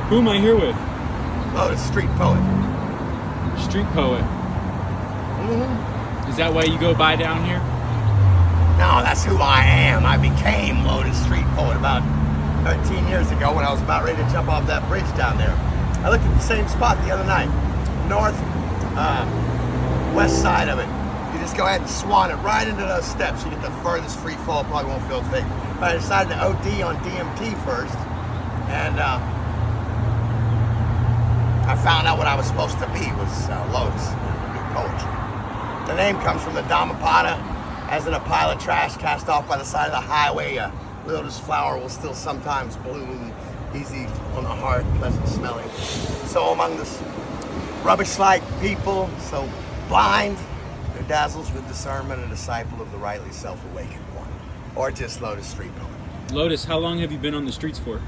Who am I here with? Lotus, street poet. Street poet. Mm-hmm. Is that why you go by down here? No, that's who I am. I became Lotus Street Poet about 13 years ago when I was about ready to jump off that bridge down there. I looked at the same spot the other night. North, west side of it. You just go ahead and swan it right into those steps. You get the furthest free fall, probably won't feel thick. But I decided to OD on DMT first. And I found out what I was supposed to be was Lotus, poetry. The name comes from the Dhammapada. As in a pile of trash cast off by the side of the highway, a lotus flower will still sometimes bloom, easy on the heart, pleasant smelling. So among this rubbish-like people, so blind, who dazzles with discernment, a disciple of the rightly self-awakened one, or just Lotus Street Poet. Lotus, how long have you been on the streets for?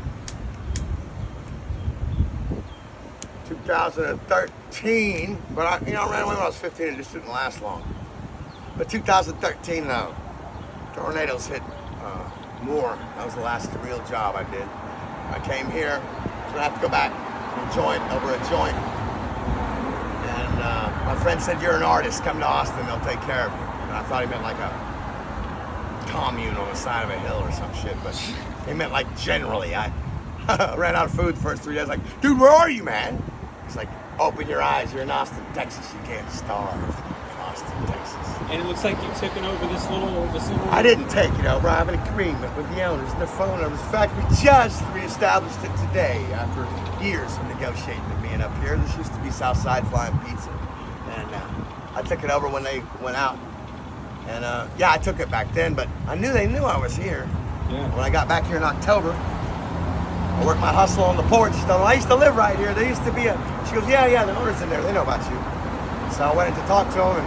2013, but I ran away when I was 15 and it just didn't last long. But 2013, tornadoes hit more. That was the last real job I did. I came here, so I have to go back over a joint. And my friend said, "You're an artist, come to Austin, they'll take care of you." And I thought he meant like a commune on the side of a hill or some shit, but he meant like generally. I ran out of food the first 3 days, like, "Dude, where are you, man?" He's like, "Open your eyes, you're in Austin, Texas, you can't starve in Austin, Texas." And it looks like you've taken over this little... I didn't take it over. I have an agreement with the owners and their phone numbers. In fact, we just reestablished it today after years of negotiating and being up here. This used to be Southside Flying Pizza. And I took it over when they went out. And yeah, I took it back then, but they knew I was here. Yeah. When I got back here in October, I worked my hustle on the porch. I used to live right here. There used to be she goes, yeah, the owners in there. They know about you. So I went in to talk to them and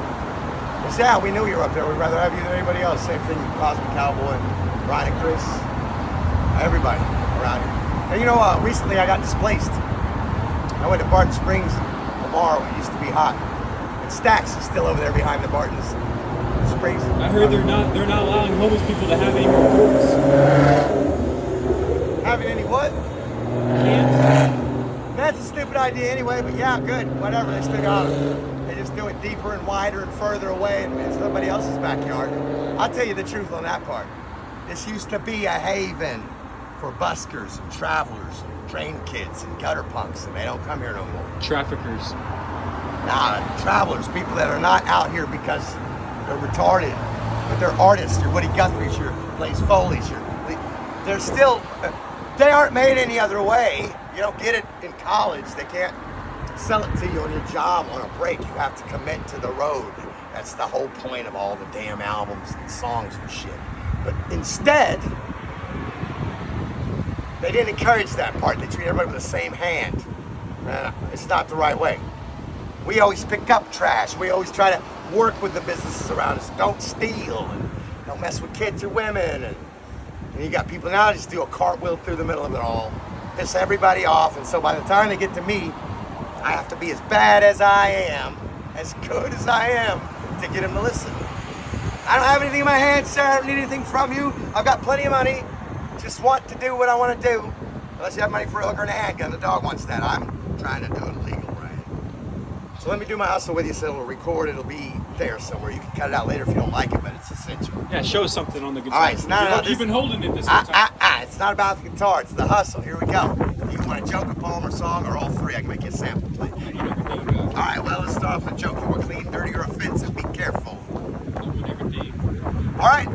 they said, "Yeah, we knew you were up there. We'd rather have you than anybody else." Same thing with Cosby Cowboy, Ryan and Chris, everybody around here. And recently I got displaced. I went to Barton Springs tomorrow. It used to be hot. And Stax is still over there behind the Barton's Springs. I heard they're not allowing homeless people to have any more forks. Having any what? Camps. That's a stupid idea anyway, but yeah, good. Whatever, they still got it. They just do it deeper and wider and further away in somebody else's backyard. I'll tell you the truth on that part. This used to be a haven for buskers and travelers and drain kids and gutter punks, and they don't come here no more. Traffickers. Nah, travelers, people that are not out here because they're retarded, but they're artists. Your Woody Guthrie's, your Blaze Foley's, they're still, they aren't made any other way. You don't get it in college. They can't sell it to you on your job on a break. You have to commit to the road. That's the whole point of all the damn albums and songs and shit. But instead, they didn't encourage that part. They treat everybody with the same hand. It's not the right way. We always pick up trash. We always try to work with the businesses around us. Don't steal and don't mess with kids or women. And you got people now that just do a cartwheel through the middle of it all, piss everybody off. And so by the time they get to me, I have to be as bad as I am, as good as I am, to get them to listen. I don't have anything in my hands, sir. I don't need anything from you. I've got plenty of money. Just want to do what I want to do. Unless you have money for a hooker and a handgun. The dog wants that. I'm trying to do it legal, right? So let me do my hustle with you so it'll record. It'll be there somewhere. You can cut it out later if you don't like it, but it's essential. Yeah, show us something on the guitar. All right, so You've been holding it this whole time. It's not about the guitar. It's the hustle. Here we go. If you want a joke, a poem, or song, or all three, I can make you a sample play. All right, well, let's start off with a joke. More clean, dirty, or offensive. Be careful. All right,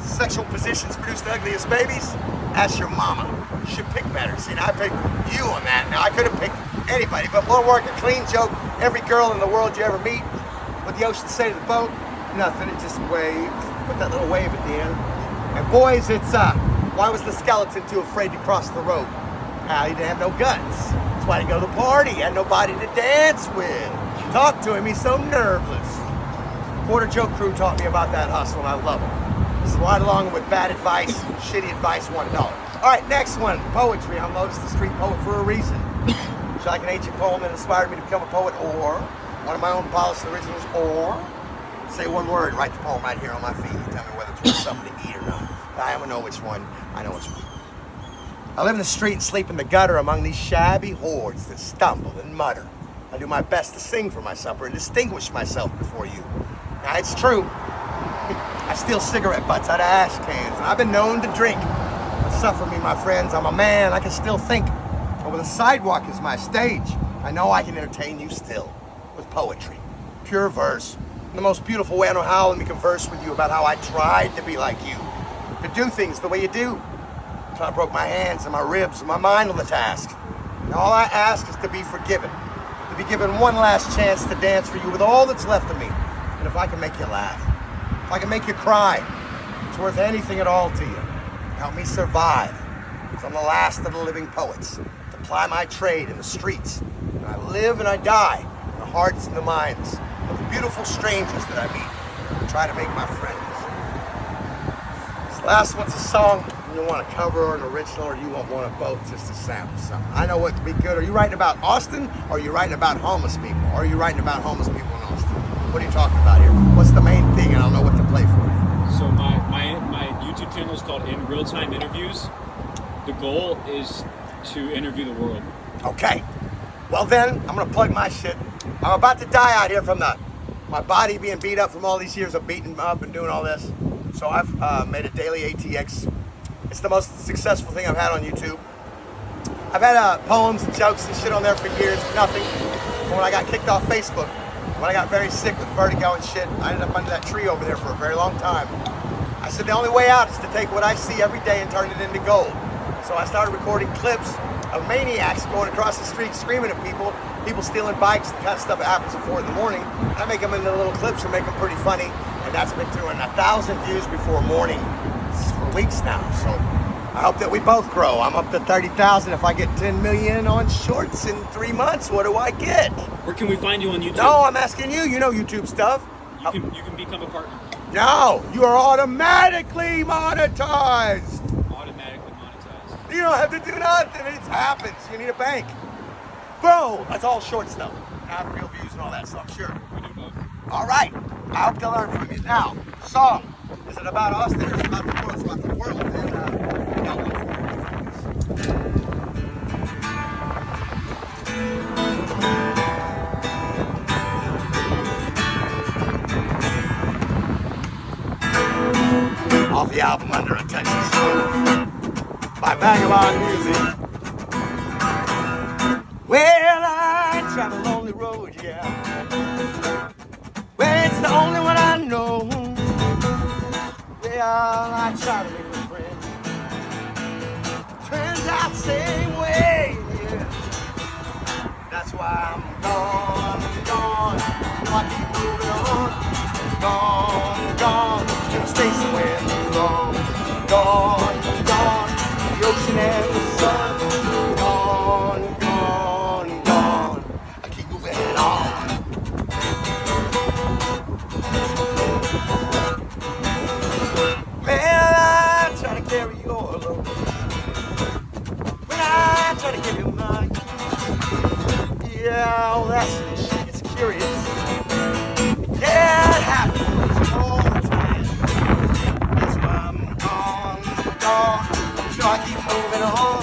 sexual positions produce the ugliest babies? Ask your mama. You should pick better. See, now I picked you on that. Now, I could have picked anybody, but we'll work a clean joke. Every girl in the world you ever meet, what the ocean say to the boat? Nothing, it just waved. Put that little wave at the end. And boys, it's, why was the skeleton too afraid to cross the road? He didn't have no guts. That's why he didn't go to the party. He had nobody to dance with. Talk to him, he's so nerveless. Quarter Joke Crew taught me about that hustle, and I love it. This is right along with bad advice, shitty advice, $1. All right, next one, poetry. I'm Lotus the Street Poet for a reason. Would you like an ancient poem that inspired me to become a poet, or one of my own polished originals, or say one word, write the poem right here on my feed. Tell me whether it's worth something to eat or not. I don't know which one. I know which one. I live in the street and sleep in the gutter among these shabby hordes that stumble and mutter. I do my best to sing for my supper and distinguish myself before you. Now, it's true. I steal cigarette butts out of ash cans, and I've been known to drink. But suffer me, my friends, I'm a man, I can still think. Over the sidewalk is my stage. I know I can entertain you still with poetry, pure verse. In the most beautiful way I know how, let me converse with you about how I tried to be like you, to do things the way you do. Until I broke my hands and my ribs and my mind on the task. And all I ask is to be forgiven, to be given one last chance to dance for you with all that's left of me. And if I can make you laugh, if I can make you cry, it's worth anything at all to you. Help me survive, because I'm the last of the living poets, to ply my trade in the streets. And I live and I die in the hearts and the minds of the beautiful strangers that I meet and try to make my friends. This last one's a song you want a cover or an original, or you want one of both just to sample something. I know what could be good. Are you writing about Austin, or are you writing about homeless people? Or are you writing about homeless people in Austin? What are you talking about here? What's the main thing? I don't know what to play for you. So my YouTube channel is called In Real Time Interviews. The goal is to interview the world. Okay. Well then, I'm gonna plug my shit. I'm about to die out here from my body being beat up from all these years of beating up and doing all this. So I've made a daily ATX. It's the most successful thing I've had on YouTube. I've had poems and jokes and shit on there for years, nothing. But when I got kicked off Facebook, when I got very sick with vertigo and shit, I ended up under that tree over there for a very long time. I said the only way out is to take what I see every day and turn it into gold. So I started recording clips of maniacs going across the street screaming at people stealing bikes, the kind of stuff that happens at 4 in the morning. I make them into little clips and make them pretty funny, and that's been doing 1,000 views before morning for weeks now. So I hope that we both grow. I'm up to 30,000. If I get 10 million on shorts in 3 months, what do I get? Where can we find you on YouTube? No, I'm asking you. You know YouTube stuff. You can become a partner. No, you are automatically monetized. Automatically monetized. You don't have to do nothing. It happens. You need a bank. Bro, that's all short stuff. Not real views and all that stuff, sure. We do both. All right. I hope to learn from you. Now, song. Is it about Austin or is it about the world? It's about the world. And we got one for you. Off the album Under a Texas by Vagabond Music. Well, I travel a lonely road, yeah. Well, it's the only one I know. Well, I try to make a friend. Turns out same way, yeah. That's why I'm gone. I keep moving on. Gone. Never stay somewhere too long. Gone. The ocean and the sun. Gone. I keep moving on. Well, I try to carry your load. When I try to give you mine. Yeah, all that sort of shit gets curious. Yeah, it happens all the time. That's why I'm gone. So I keep moving on.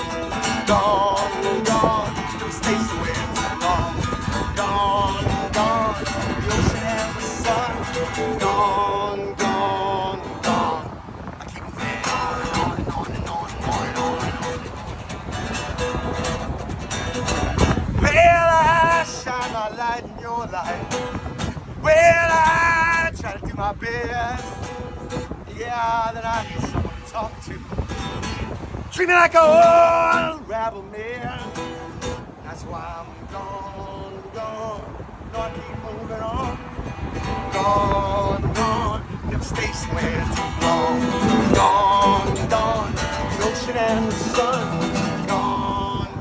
Gone. Don't stay somewhere too long. Gone. The ocean and the sun. Gone. I keep moving on and on. Well, I shine my light in your life. Well, I try to do my best. Yeah, then I need someone to talk to. Treat me like a unraveled man. That's why I'm gone. No, I keep moving on. Gone. Never stay somewhere too long. Gone. The ocean and the sun. Gone.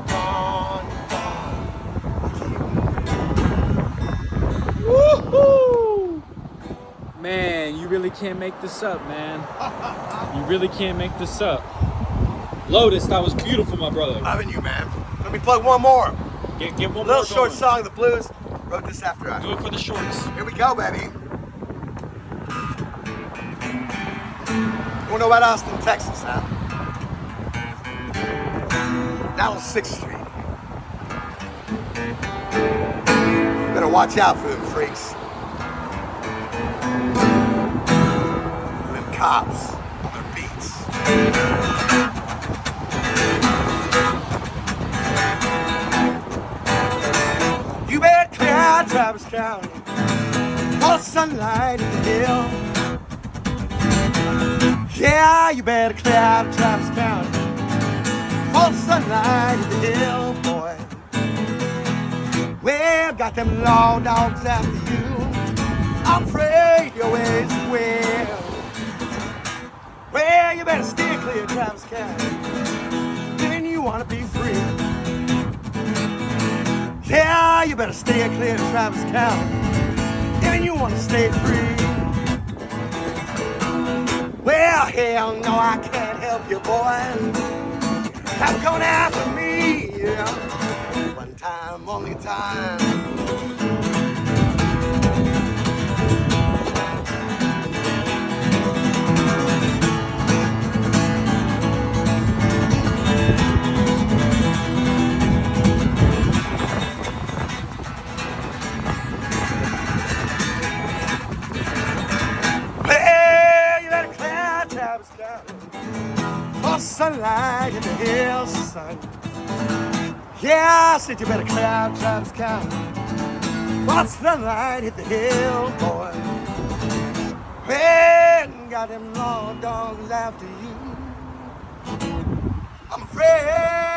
Woohoo! Man, you really can't make this up, man. You really can't make this up. Lotus, that was beautiful, my brother. Loving you, man. Let me plug one more. Get one more. Little short going. song, The Blues. Wrote this after I. Do it for the shorts. Here we go, baby. You wanna know about Austin, Texas, huh? down on 6th Street. Better watch out for them freaks. Them cops on their beats. You better clear out Travis County. All the sunlight in the hill. Yeah, you better clear out Travis County. All the sunlight in the hill, boy. Well, got them law dogs after you. I'm afraid your ways will. Well, you better steer clear of Travis County. Then you want to be free. Yeah, you better stay clear of Travis County. Then you want to stay free. Well, hell no, I can't help you, boy. Have gone after me, yeah. One time, only time. Well, you better clear Travis County. Oh, sunlight in the hills, son. Yeah, I said you better clear out Travis County. What's the light hit the hill, boy? Man, got them law dogs after you. I'm afraid